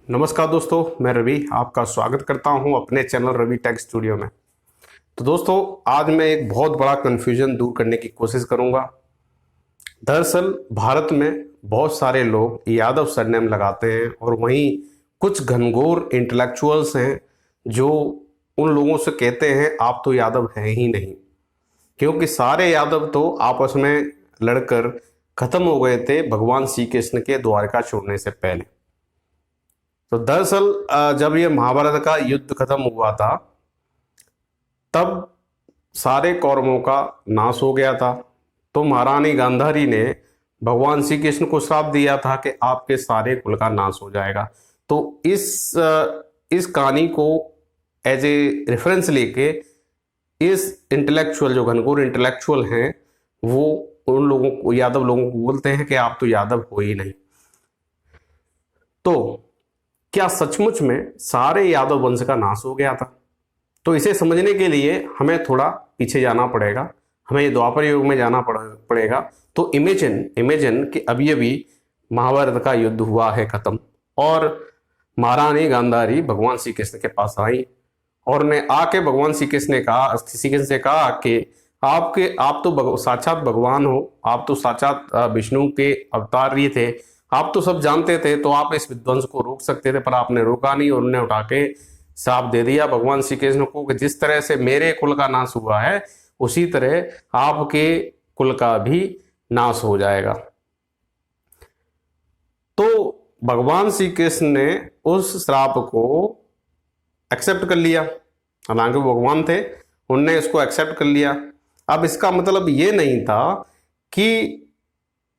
नमस्कार दोस्तों, मैं रवि आपका स्वागत करता हूं अपने चैनल रवि टेक स्टूडियो में। तो दोस्तों, आज मैं एक बहुत बड़ा कन्फ्यूजन दूर करने की कोशिश करूंगा। दरअसल भारत में बहुत सारे लोग यादव सरनेम लगाते हैं और वहीं कुछ घनघोर इंटेलेक्चुअल्स हैं जो उन लोगों से कहते हैं आप तो यादव हैं ही नहीं, क्योंकि सारे यादव तो आपस में लड़कर खत्म हो गए थे भगवान श्री कृष्ण के द्वारका छोड़ने से पहले। तो दरअसल जब ये महाभारत का युद्ध खत्म हुआ था तब सारे कौरवों का नाश हो गया था। तो महारानी गांधारी ने भगवान श्री कृष्ण को श्राप दिया था कि आपके सारे कुल का नाश हो जाएगा। तो इस कहानी को एज ए रेफरेंस लेके इस इंटेलेक्चुअल जो घनघोर इंटेलेक्चुअल हैं वो उन लोगों को, यादव लोगों को बोलते हैं कि आप तो यादव हो ही नहीं। तो क्या सचमुच में सारे यादव वंश का नाश हो गया था? तो इसे समझने के लिए हमें थोड़ा पीछे जाना पड़ेगा, हमें द्वापर युग में जाना पड़ेगा। तो इमेजिन कि अभी महाभारत का युद्ध हुआ है खत्म और महारानी गांधारी भगवान श्री कृष्ण के पास आई और ने आके भगवान श्री कृष्ण से कहा कि आप तो साक्षात भगवान हो, आप तो साक्षात विष्णु के अवतार ही थे, आप तो सब जानते थे, तो आप इस विध्वंस को रोक सकते थे, पर आपने रोका नहीं और उन्हें उठा के श्राप दे दिया भगवान श्री कृष्ण को कि जिस तरह से मेरे कुल का नाश हुआ है उसी तरह आपके कुल का भी नाश हो जाएगा। तो भगवान श्री कृष्ण ने उस श्राप को एक्सेप्ट कर लिया, हालांकि वो भगवान थे, उनने इसको एक्सेप्ट कर लिया। अब इसका मतलब ये नहीं था कि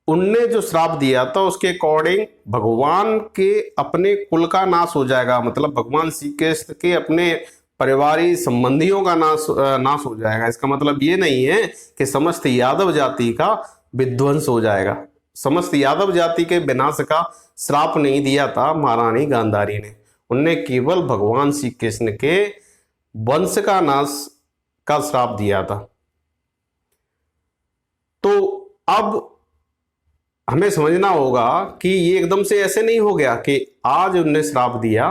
उनने जो श्राप दिया था उसके अकॉर्डिंग भगवान के अपने कुल का नाश हो जाएगा, मतलब भगवान श्री कृष्ण के अपने पारिवारिक संबंधियों का नाश हो जाएगा। इसका मतलब ये नहीं है कि समस्त यादव जाति का विध्वंस हो जाएगा। समस्त यादव जाति के विनाश का श्राप नहीं दिया था महारानी गांधारी ने, उनने केवल भगवान श्री कृष्ण के वंश का नाश का श्राप दिया था। तो अब हमें समझना होगा कि ये एकदम से ऐसे नहीं हो गया कि आज उन्होंने श्राप दिया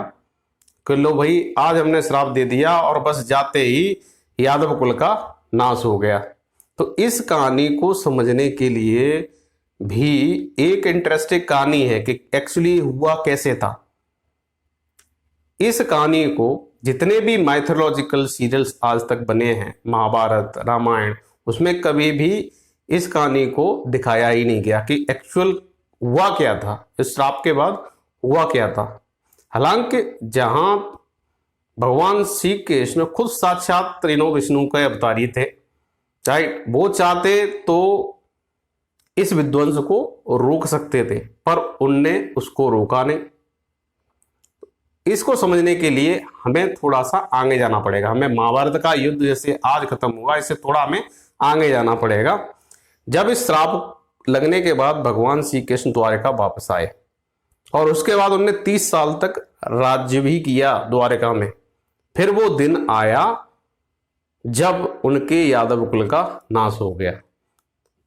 कि लो भाई आज हमने श्राप दे दिया और बस जाते ही यादव कुल का नाश हो गया। तो इस कहानी को समझने के लिए भी एक इंटरेस्टिंग कहानी है कि एक्चुअली हुआ कैसे था। इस कहानी को जितने भी माइथोलॉजिकल सीरियल्स आज तक बने हैं, महाभारत, रामायण, उसमें कभी भी इस कहानी को दिखाया ही नहीं गया कि एक्चुअल हुआ क्या था, इस श्राप के बाद हुआ क्या था। हालांकि जहां भगवान श्री कृष्ण खुद साक्षात त्रिनों विष्णु के अवतारी थे, राइट, वो चाहते तो इस विध्वंस को रोक सकते थे, पर उनने उसको रोका नहीं। इसको समझने के लिए हमें थोड़ा सा आगे जाना पड़ेगा। हमें महाभारत का युद्ध जैसे आज खत्म हुआ, इससे थोड़ा हमें आगे जाना पड़ेगा। जब इस श्राप लगने के बाद भगवान श्री कृष्ण द्वारका वापस आए और उसके बाद उन्होंने 30 साल तक राज्य भी किया द्वारका में। फिर वो दिन आया जब उनके यादव कुल का नाश हो गया।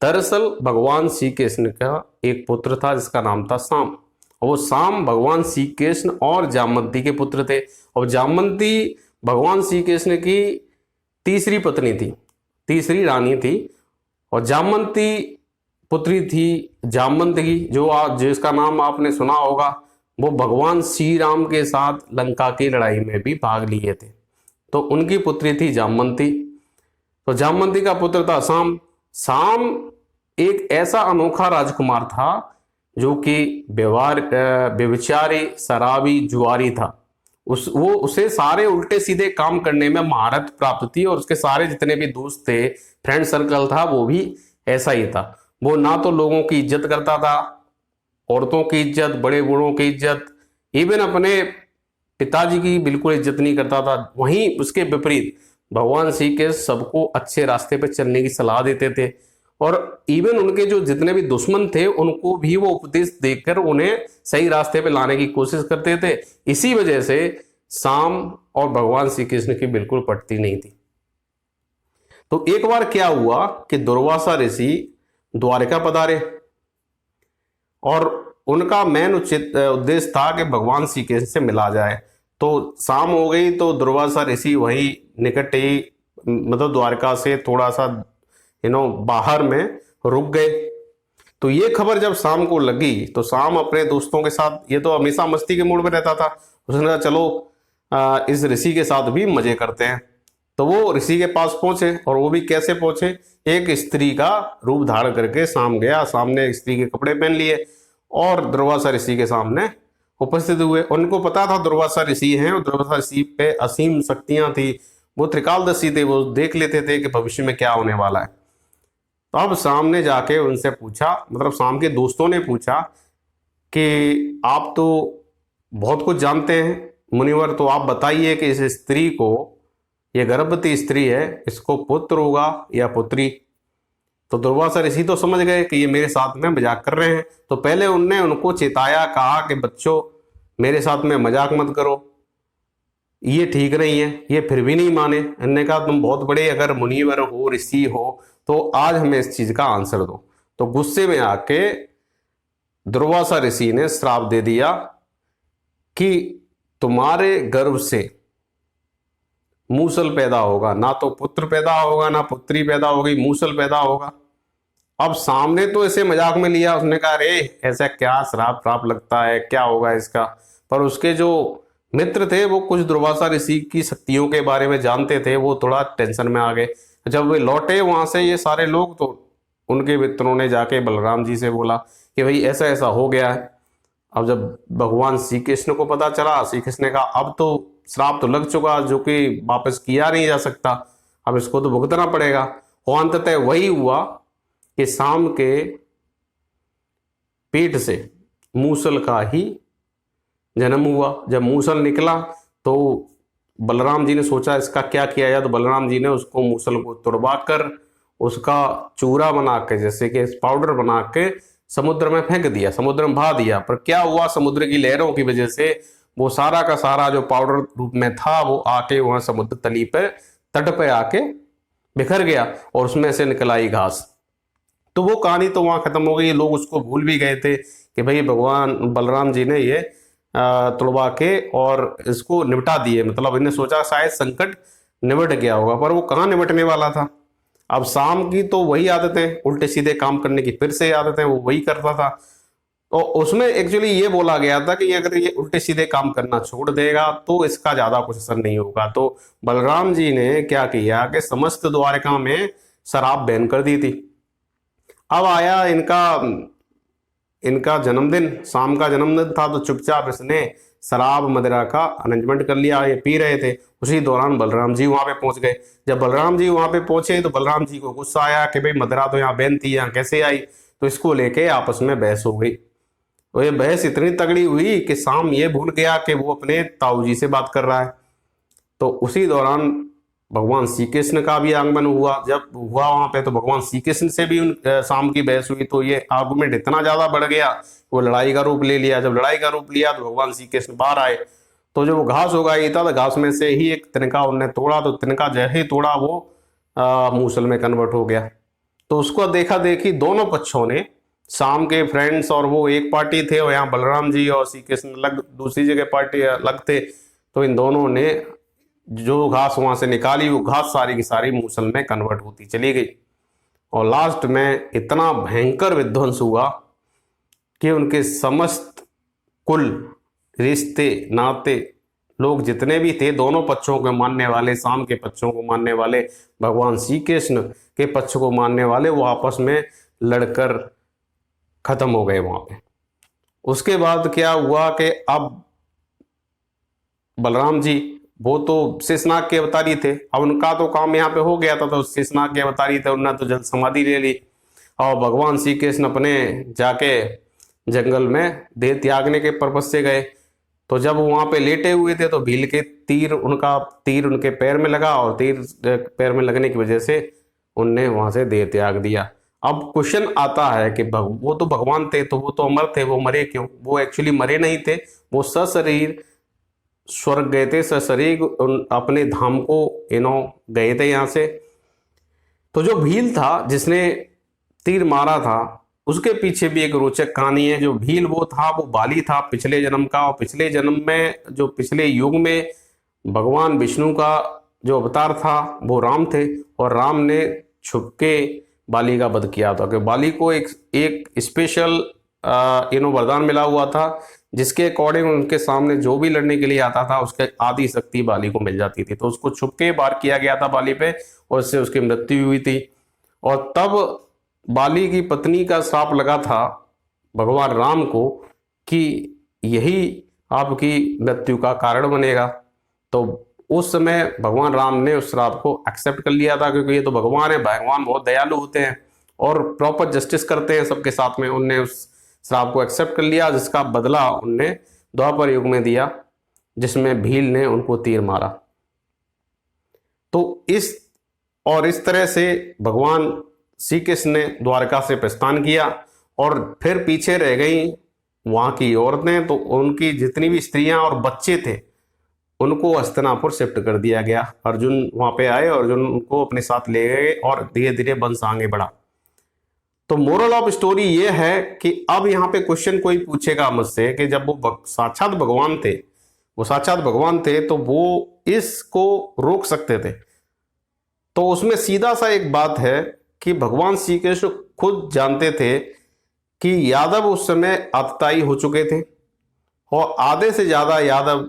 दरअसल भगवान श्री कृष्ण का एक पुत्र था जिसका नाम था साम, और वो साम भगवान श्री कृष्ण और जामवंती के पुत्र थे। और जामवंती भगवान श्री कृष्ण की तीसरी पत्नी थी, तीसरी रानी थी, और जामवंती पुत्री थी जामवंती, जिसका नाम आपने सुना होगा। वो भगवान श्री राम के साथ लंका की लड़ाई में भी भाग लिए थे, तो उनकी पुत्री थी जामवंती। तो जामवंती का पुत्र था साम। साम एक ऐसा अनोखा राजकुमार था जो कि व्यभिचारी, शराबी, जुआरी था। उसे सारे उल्टे सीधे काम करने में महारत प्राप्त थी और उसके सारे जितने भी दोस्त थे, फ्रेंड सर्कल था, वो भी ऐसा ही था। वो ना तो लोगों की इज्जत करता था, औरतों की इज्जत, बड़े बूढ़ों की इज्जत, इवन अपने पिताजी की बिल्कुल इज्जत नहीं करता था। वहीं उसके विपरीत भगवान श्री के सबको अच्छे रास्ते पर चलने की सलाह देते थे और इवन उनके जो जितने भी दुश्मन थे उनको भी वो उपदेश देकर उन्हें सही रास्ते पे लाने की कोशिश करते थे। इसी वजह से साम और भगवान श्री कृष्ण की बिल्कुल पटती नहीं थी। तो एक बार क्या हुआ कि दुर्वासा ऋषि द्वारका पधारे और उनका मेन उद्देश्य था कि भगवान श्री कृष्ण से मिला जाए। तो शाम हो गई तो दुर्वासा ऋषि वही निकट ही मतलब द्वारका से थोड़ा सा बाहर में रुक गए। तो ये खबर जब शाम को लगी तो शाम अपने दोस्तों के साथ, ये तो हमेशा मस्ती के मूड में रहता था, उसने कहा चलो इस ऋषि के साथ भी मजे करते हैं। तो वो ऋषि के पास पहुंचे, और वो भी कैसे पहुंचे, एक स्त्री का रूप धारण करके शाम गया, सामने स्त्री के कपड़े पहन लिए और दुर्वासा ऋषि के सामने उपस्थित हुए। उनको पता था दुर्वासा ऋषि हैं, और दुर्वासा ऋषि पे असीम शक्तियां थी, वो त्रिकालदर्शी थे, वो देख लेते थे कि भविष्य में क्या होने वाला है। तो अब सामने जाके उनसे पूछा, मतलब शाम के दोस्तों ने पूछा कि आप तो बहुत कुछ जानते हैं मुनिवर, तो आप बताइए कि इस स्त्री को, ये गर्भवती स्त्री है, इसको पुत्र होगा या पुत्री। तो दुर्वासा ऋषि तो समझ गए कि ये मेरे साथ में मजाक कर रहे हैं। तो पहले उनने उनको चेताया, कहा कि बच्चों मेरे साथ में मजाक मत करो, ये ठीक नहीं है। ये फिर भी नहीं माने। इन्होंने कहा तुम बहुत बड़े अगर मुनिवर हो, ऋषि हो, तो आज हमें इस चीज का आंसर दो। तो गुस्से में आके दुर्वासा ऋषि ने श्राप दे दिया कि तुम्हारे गर्भ से मूसल पैदा होगा, ना तो पुत्र पैदा होगा ना पुत्री पैदा होगी, मूसल पैदा होगा। अब सामने तो इसे मजाक में लिया, उसने कहा अरे ऐसा क्या श्राप लगता है, क्या होगा इसका। पर उसके जो मित्र थे वो कुछ दुर्वासा ऋषि की शक्तियों के बारे में जानते थे, वो थोड़ा टेंशन में आ गए। जब वे लौटे वहां से ये सारे लोग, तो उनके मित्रों ने जाके बलराम जी से बोला कि भाई ऐसा ऐसा हो गया है। अब जब भगवान श्री कृष्ण को पता चला, श्री कृष्ण ने कहा अब तो श्राप तो लग चुका, जो कि वापस किया नहीं जा सकता, अब इसको तो भुगतना पड़ेगा। और अंततः वही हुआ कि शाम के पेट से मूसल का ही जन्म हुआ। जब मूसल निकला तो बलराम जी ने सोचा इसका क्या किया जाए। तो बलराम जी ने उसको मूसल को तुड़वा कर उसका चूरा बना के, जैसे कि पाउडर बना के समुद्र में फेंक दिया, समुद्र में बहा दिया। पर क्या हुआ, समुद्र की लहरों की वजह से वो सारा का सारा जो पाउडर रूप में था वो आके वहां समुद्र तली पर तट पे आके बिखर गया, और उसमें से निकल आई घास। तो वो कहानी तो वहां खत्म हो गई। लोग उसको भूल भी गए थे कि भाई भगवान बलराम जी ने ये तुड़वा के और इसको निपटा दिए। मतलब इन्हें सोचा शायद संकट निपट गया होगा, पर वो कहाँ निपटने वाला था। अब शाम की तो वही आदतें, उल्टे सीधे काम करने की फिर से आदतें, वो वही करता था। तो उसमें एक्चुअली ये बोला गया था कि अगर ये उल्टे सीधे काम करना छोड़ देगा तो इसका ज्यादा कुछ असर नहीं होगा। तो बलराम जी ने क्या किया कि समस्त द्वारका में शराब बैन कर दी थी। अब आया इनका जन्मदिन, शाम का जन्मदिन था, तो चुपचाप इसने शराब मदिरा का अरेंजमेंट कर लिया, ये पी रहे थे। उसी दौरान बलराम जी वहां पे पहुंच गए। जब बलराम जी वहां पे पहुंचे तो बलराम जी को गुस्सा आया कि भाई मदिरा तो यहाँ बैन थी, यहाँ कैसे आई। तो इसको लेके आपस में बहस हो गई। तो ये बहस इतनी तगड़ी हुई कि शाम ये भूल गया कि वो अपने ताऊ जी से बात कर रहा है। तो उसी दौरान भगवान श्री कृष्ण का भी आगमन हुआ। जब हुआ वहां पे तो भगवान श्री कृष्ण से भी शाम की बहस हुई। तो ये आर्गुमेंट इतना ज्यादा बढ़ गया, वो लड़ाई का रूप ले लिया। जब लड़ाई का रूप लिया तो भगवान श्री कृष्ण बाहर आए। तो जो वो घास उगाई था, तो घास में से ही एक तिनका उन्होंने तोड़ा। तो तिनका जैसे ही तोड़ा वो मूसल में कन्वर्ट हो गया। तो उसको देखा देखी दोनों पक्षों ने, शाम के फ्रेंड्स और वो एक पार्टी थे, और यहाँ बलराम जी और श्री कृष्ण अलग दूसरी जगह पार्टी अलग थे। तो इन दोनों ने जो घास वहां से निकाली, वो घास सारी की सारी मूसल में कन्वर्ट होती चली गई। और लास्ट में इतना भयंकर विध्वंस हुआ कि उनके समस्त कुल, रिश्ते, नाते, लोग जितने भी थे, दोनों पक्षों को मानने वाले, शाम के पक्षों को मानने वाले, भगवान श्री कृष्ण के पक्ष को मानने वाले, वो आपस में लड़कर खत्म हो गए वहां पे। उसके बाद क्या हुआ कि अब बलराम जी वो तो शेषनाग के अवतारी थे। अब उनका तो काम यहाँ पे हो गया था, तो शेषनाग के अवतारी थे, उन्होंने तो जल समाधि ले ली। और भगवान श्री कृष्ण अपने जाके जंगल में देह त्यागने के पर्पज से गए। तो जब वहां पे लेटे हुए थे तो भील के तीर उनके पैर में लगा, और तीर पैर में लगने की वजह से उनने वहां से देह त्याग दिया। अब क्वेश्चन आता है कि वो तो भगवान थे, तो वो तो अमर थे, वो मरे क्यों? वो एक्चुअली मरे नहीं थे, वो सशरीर स्वर्ग गए थे, सशरीर अपने धाम को गए थे यहाँ से। तो जो भील था जिसने तीर मारा था, उसके पीछे भी एक रोचक कहानी है। जो भील वो था, वो बाली था पिछले जन्म का, और पिछले जन्म में जो पिछले युग में भगवान विष्णु का जो अवतार था वो राम थे, और राम ने छुपके बाली का वध किया था। कि बाली को एक स्पेशल वरदान मिला हुआ था, जिसके अकॉर्डिंग उनके सामने जो भी लड़ने के लिए आता था उसके आधी शक्ति बाली को मिल जाती थी। तो उसको छुपके वार किया गया था बाली पे, और इससे उसकी मृत्यु हुई थी। और तब बाली की पत्नी का श्राप लगा था भगवान राम को कि यही आपकी मृत्यु का कारण बनेगा। तो उस समय भगवान राम ने उस श्राप को एक्सेप्ट कर लिया था, क्योंकि ये तो भगवान है, भगवान बहुत दयालु होते हैं और प्रॉपर जस्टिस करते हैं सबके साथ में। उनने उस श्राप को एक्सेप्ट कर लिया, जिसका बदला उनने द्वापर युग में दिया, जिसमें भील ने उनको तीर मारा। तो इस तरह से भगवान श्री कृष्ण ने द्वारका से प्रस्थान किया, और फिर पीछे रह गई वहां की औरतें। तो उनकी जितनी भी स्त्रियां और बच्चे थे उनको हस्तिनापुर शिफ्ट कर दिया गया। अर्जुन वहां पे आए, अर्जुन उनको अपने साथ ले गए, और धीरे धीरे वंश आगे बढ़ा। तो मोरल ऑफ स्टोरी ये है कि अब यहाँ पे क्वेश्चन कोई पूछेगा मुझसे कि जब वो साक्षात भगवान थे तो वो इसको रोक सकते थे। तो उसमें सीधा सा एक बात है कि भगवान श्री कृष्ण खुद जानते थे कि यादव उस समय आतताई हो चुके थे, और आधे से ज्यादा यादव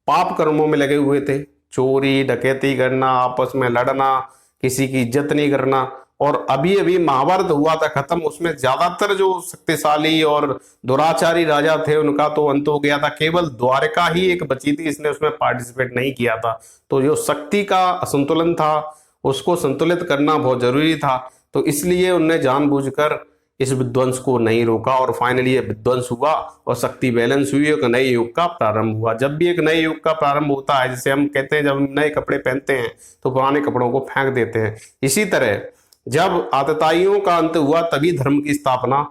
पाप कर्मों में लगे हुए थे। चोरी डकैती करना, आपस में लड़ना, किसी की इज्जत नहीं करना। और अभी अभी महाभारत हुआ था खत्म, उसमें ज्यादातर जो शक्तिशाली और दुराचारी राजा थे उनका तो अंत हो गया था। केवल द्वारका ही एक बची थी, इसने उसमें पार्टिसिपेट नहीं किया था। तो जो शक्ति का असंतुलन था उसको संतुलित करना बहुत जरूरी था। तो इसलिए उनने जानबूझकर इस विध्वंस को नहीं रोका, और फाइनली ये विध्वंस हुआ और शक्ति बैलेंस हुई, एक नए युग का प्रारंभ हुआ। जब भी एक नए युग का प्रारंभ होता है, जैसे हम कहते हैं जब हम नए कपड़े पहनते हैं तो पुराने कपड़ों को फेंक देते हैं, इसी तरह जब आतताइयों का अंत हुआ तभी धर्म की स्थापना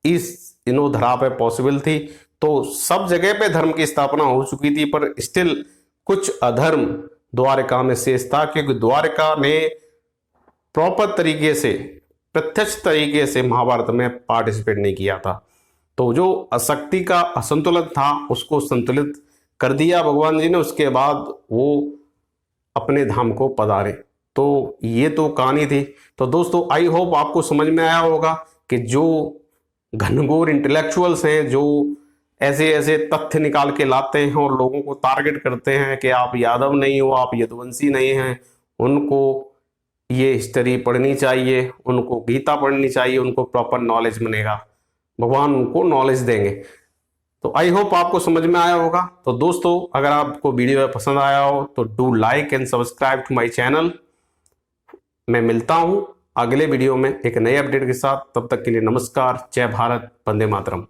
इस धरा पे पॉसिबल थी। तो सब जगह पे धर्म की स्थापना हो चुकी थी, पर स्टिल कुछ अधर्म द्वारका में शेष था, क्योंकि द्वारका ने प्रॉपर तरीके से, प्रत्यक्ष तरीके से महाभारत में पार्टिसिपेट नहीं किया था। तो जो शक्ति का असंतुलन था उसको संतुलित कर दिया भगवान जी ने, उसके बाद वो अपने धाम को पधारे। तो ये तो कहानी थी। तो दोस्तों आई होप आपको समझ में आया होगा कि जो घनघोर इंटेलेक्चुअल्स हैं, जो ऐसे ऐसे तथ्य निकाल के लाते हैं और लोगों को टारगेट करते हैं कि आप यादव नहीं हो, आप यदुवंशी नहीं हैं, उनको ये हिस्ट्री पढ़नी चाहिए, उनको गीता पढ़नी चाहिए, उनको प्रॉपर नॉलेज मिलेगा, भगवान उनको नॉलेज देंगे। तो आई होप आपको समझ में आया होगा। तो दोस्तों अगर आपको वीडियो पसंद आया हो तो do like and subscribe to my channel. मैं मिलता हूं अगले वीडियो में एक नए अपडेट के साथ। तब तक के लिए नमस्कार, जय भारत, वंदे मातरम।